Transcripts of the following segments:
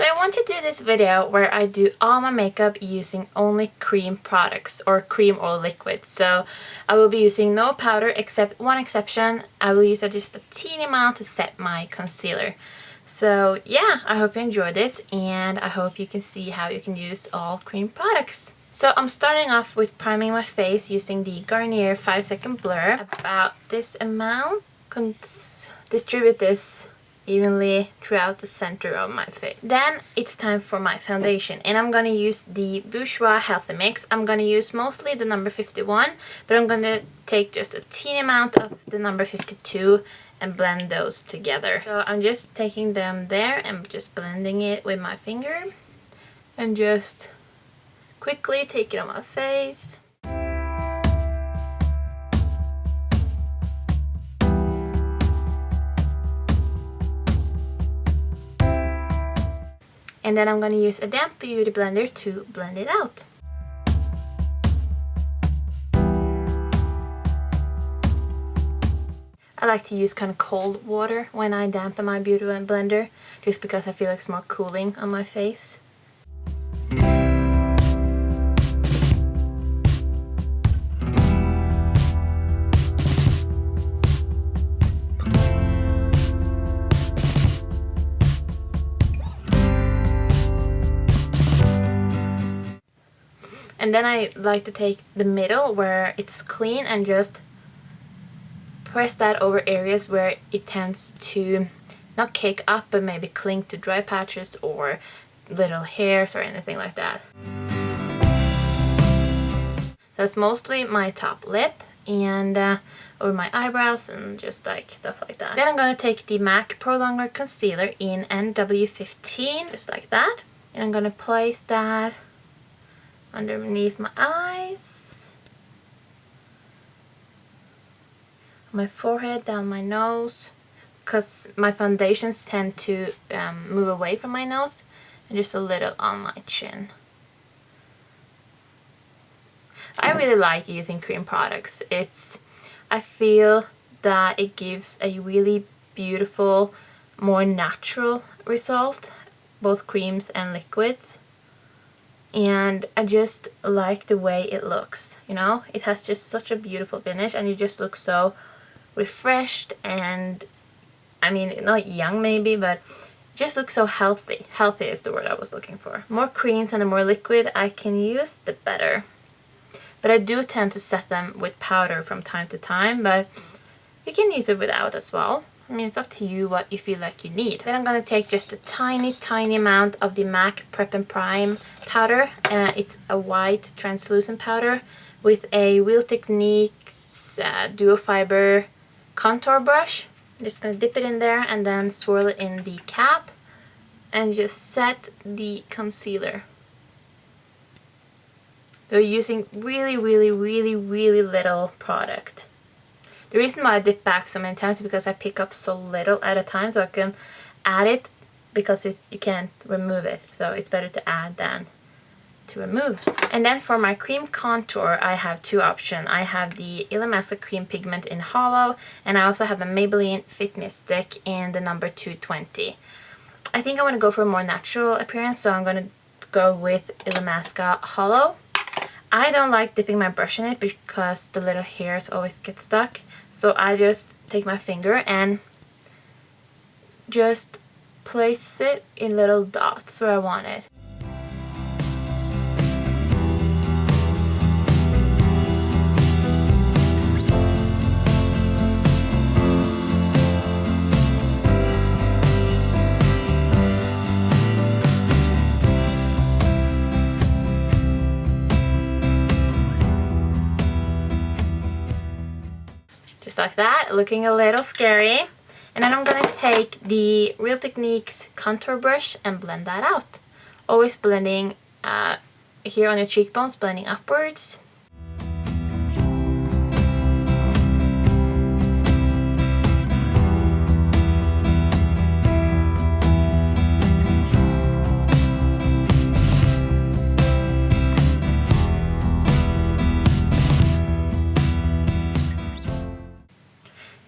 So I want to do this video where I do all my makeup using only cream products or cream or liquid. So I will be using no powder except one exception. I will use just a teeny amount to set my concealer. So yeah, I hope you enjoy this and I hope you can see how you can use all cream products. So I'm starting off with priming my face using the Garnier 5-second blur. About this amount. Distribute this evenly throughout the center of my face. Then it's time for my foundation and I'm gonna use the Bourjois Healthy mix. I'm gonna use mostly the number 51, but I'm gonna take just a teeny amount of the number 52 and blend those together. So I'm just taking them there and just blending it with my finger and just quickly take it on my face. And then I'm going to use a damp beauty blender to blend it out. I like to use kind of cold water when I dampen my beauty blender, just because I feel like it's more cooling on my face. And then I like to take the middle where it's clean and just press that over areas where it tends to not cake up but maybe cling to dry patches or little hairs or anything like that. So it's mostly my top lip and over my eyebrows and just like stuff like that. Then I'm going to take the MAC Pro Longer Concealer in NW15, just like that. And I'm going to place that underneath my eyes, my forehead, down my nose, because my foundations tend to move away from my nose, and just a little on my chin. I really like using cream products. I feel that it gives a really beautiful, more natural result, both creams and liquids. And I just like the way it looks, you know? It has just such a beautiful finish and you just look so refreshed and, I mean, not young maybe, but it just looks so healthy. Healthy is the word I was looking for. More creams and the more liquid I can use, the better. But I do tend to set them with powder from time to time, but you can use it without as well. I mean, it's up to you what you feel like you need. Then I'm going to take just a tiny amount of the MAC Prep and Prime powder. It's a white translucent powder with a Real Techniques Duo Fiber contour brush. I'm just going to dip it in there and then swirl it in the cap and just set the concealer. We're using really little product. The reason why I dip back so many times is because I pick up so little at a time, so I can add it because you can't remove it. So it's better to add than to remove. And then for my cream contour, I have two options. I have the Illamasqua cream pigment in hollow, and I also have the Maybelline Fitness stick in the number 220. I think I want to go for a more natural appearance, so I'm going to go with Illamasqua hollow. I don't like dipping my brush in it because the little hairs always get stuck. So I just take my finger and just place it in little dots where I want it. Just like that, looking a little scary. And then I'm going to take the Real Techniques contour brush and blend that out. Always blending here on your cheekbones, blending upwards.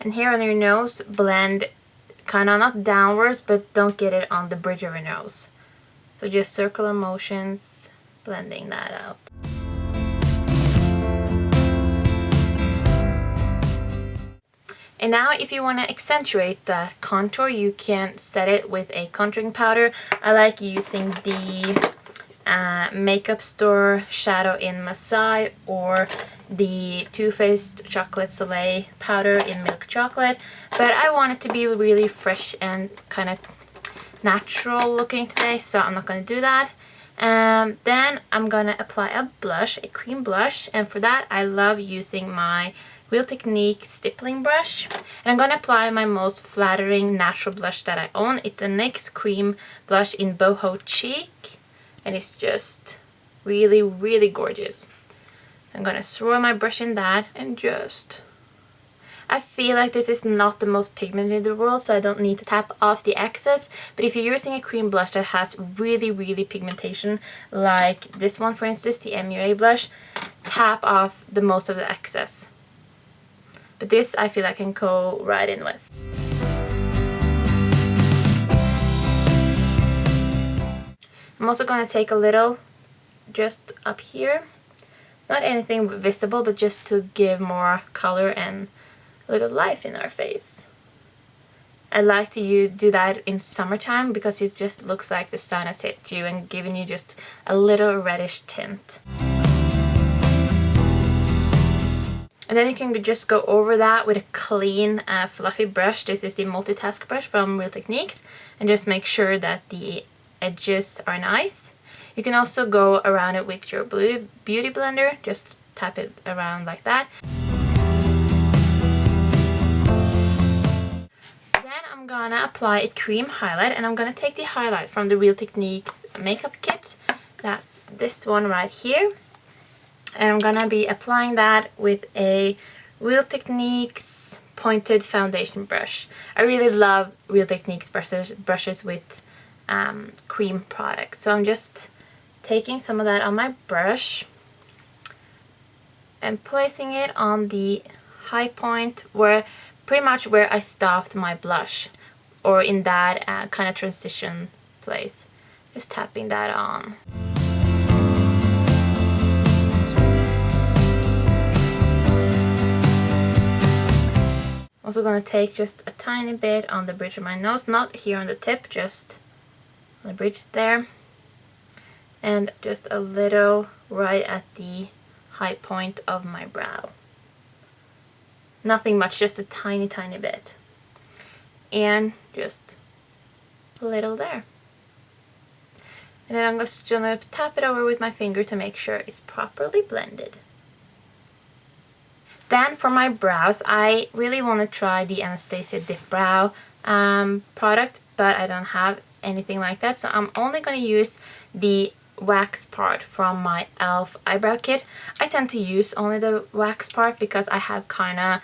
And here on your nose, blend kind of not downwards, but don't get it on the bridge of your nose. So just circular motions, blending that out. And now if you want to accentuate the contour, you can set it with a contouring powder. I like using the Makeup Store Shadow in Masai or the Too Faced Chocolate Soleil powder in Milk Chocolate. But I want it to be really fresh and kind of natural looking today, so I'm not going to do that. Then I'm going to apply a blush, a cream blush, and for that I love using my Real Technique stippling brush. And I'm going to apply my most flattering natural blush that I own. It's a NYX cream blush in Boho Chic, and it's just really, really gorgeous. I'm going to swirl my brush in that and just... I feel like this is not the most pigmented in the world, so I don't need to tap off the excess. But if you're using a cream blush that has really, really pigmentation, like this one for instance, the MUA blush, tap off the most of the excess. But this I feel I can go right in with. I'm also going to take a little just up here. Not anything visible, but just to give more color and a little life in our face. I like to do that in summertime because it just looks like the sun has hit you and giving you just a little reddish tint. And then you can just go over that with a clean, fluffy brush. This is the multitask brush from Real Techniques, and just make sure that the edges are nice. You can also go around it with your beauty blender. Just tap it around like that. Then I'm gonna apply a cream highlight, and I'm gonna take the highlight from the Real Techniques makeup kit. That's this one right here. And I'm gonna be applying that with a Real Techniques pointed foundation brush. I really love Real Techniques brushes with cream products. So I'm just taking some of that on my brush and placing it on the high point, where pretty much where I stopped my blush, or in that kind of transition place. Just tapping that on. Also gonna take just a tiny bit on the bridge of my nose, not here on the tip, just on the bridge there. And just a little right at the high point of my brow. Nothing much, just a tiny, tiny bit. And just a little there. And then I'm just gonna tap it over with my finger to make sure it's properly blended. Then for my brows, I really want to try the Anastasia Dip Brow product, but I don't have anything like that. So I'm only going to use the wax part from my e.l.f. eyebrow kit. I tend to use only the wax part because I have kind of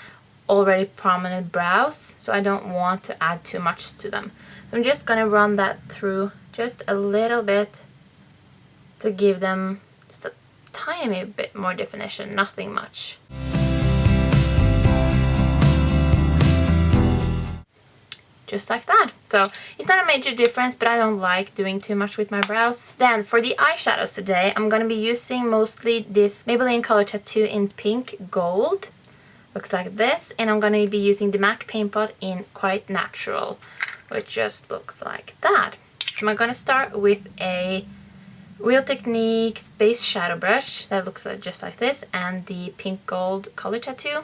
already prominent brows, so I don't want to add too much to them. So I'm just going to run that through just a little bit to give them just a tiny bit more definition, nothing much. Just like that. So it's not a major difference, but I don't like doing too much with my brows. Then for the eyeshadows today, I'm going to be using mostly this Maybelline Color Tattoo in Pink Gold. Looks like this. And I'm going to be using the MAC Paint Pot in Quite Natural, which just looks like that. So I'm going to start with a Real Techniques base shadow brush that looks like just like this, and the Pink Gold Color Tattoo.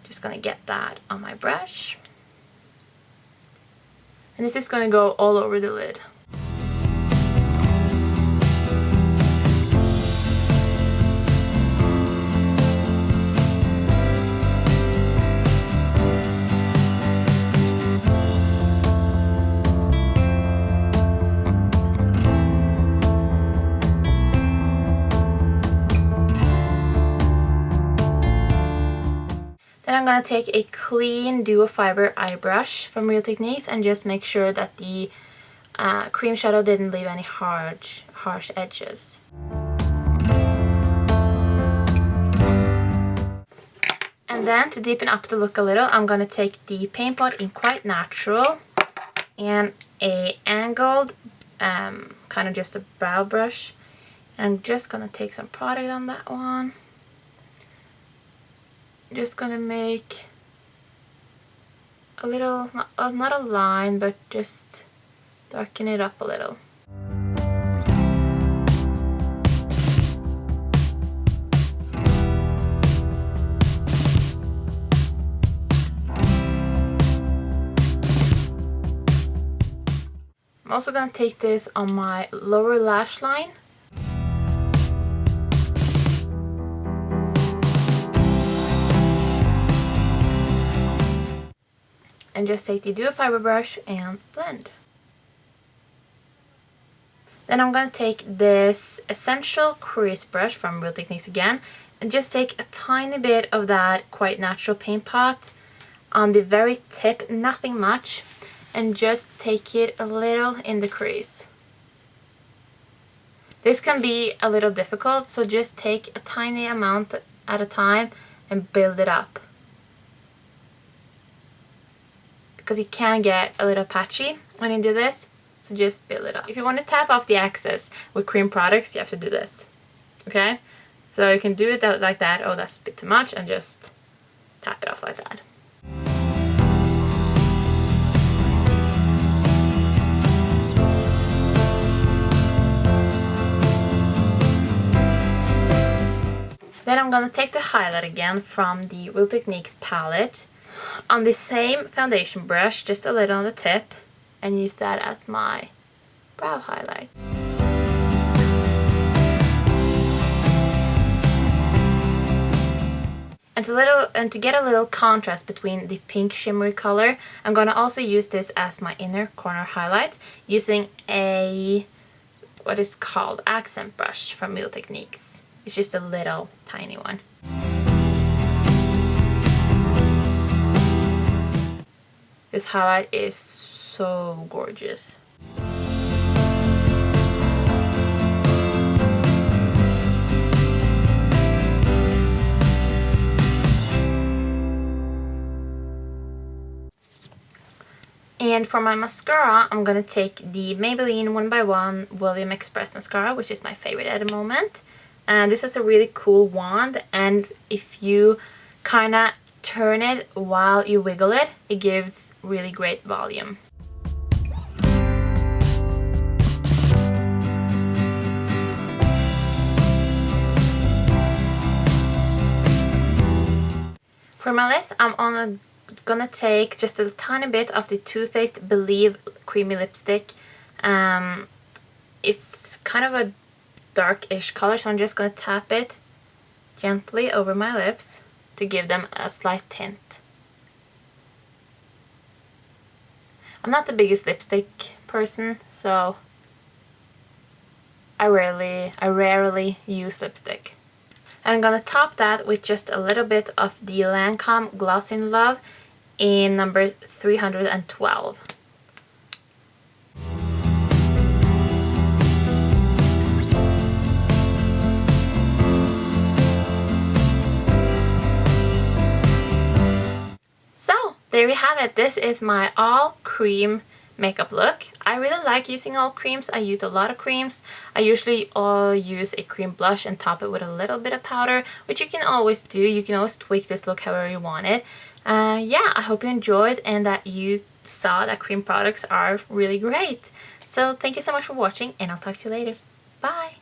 Just going to get that on my brush. And this is going to go all over the lid. Then I'm going to take a clean duo fiber eye brush from Real Techniques and just make sure that the cream shadow didn't leave any harsh edges. And then to deepen up the look a little, I'm going to take the Paint Pot in Quite Natural and a angled kind of just a brow brush. And I'm just gonna take some product on that one. Just gonna make a little, not a line, but just darken it up a little. I'm also going to take this on my lower lash line. And just take the Duo Fiber brush and blend. Then I'm going to take this Essential Crease brush from Real Techniques again and just take a tiny bit of that Quite Natural paint pot on the very tip, nothing much, and just take it a little in the crease. This can be a little difficult, so just take a tiny amount at a time and build it up. Because you can get a little patchy when you do this, so just build it up. If you want to tap off the excess with cream products, you have to do this. Okay? So you can do it like that. Oh, that's a bit too much, and just tap it off like that. Then I'm gonna take the highlight again from the Real Techniques palette on the same foundation brush, just a little on the tip, and use that as my brow highlight. And to get a little contrast between the pink shimmery color, I'm gonna also use this as my inner corner highlight using a what is called accent brush from Real Techniques. It's just a little tiny one. This highlight is so gorgeous. And for my mascara, I'm gonna take the Maybelline 1x1 Volume Express Mascara, which is my favorite at the moment. And this has a really cool wand, and if you kind of turn it while you wiggle it, it gives really great volume. For my lips, I'm gonna take just a tiny bit of the Too Faced Believe Creamy Lipstick. It's kind of a dark-ish color, so I'm just gonna tap it gently over my lips to give them a slight tint. I'm not the biggest lipstick person, so I rarely use lipstick. I'm gonna top that with just a little bit of the Lancome Gloss in Love in number 312. So, there you have it. This is my all cream makeup look. I really like using all creams. I use a lot of creams. I usually use a cream blush and top it with a little bit of powder, which you can always do. You can always tweak this look however you want it. Yeah, I hope you enjoyed and that you saw that cream products are really great. So thank you so much for watching, and I'll talk to you later. Bye!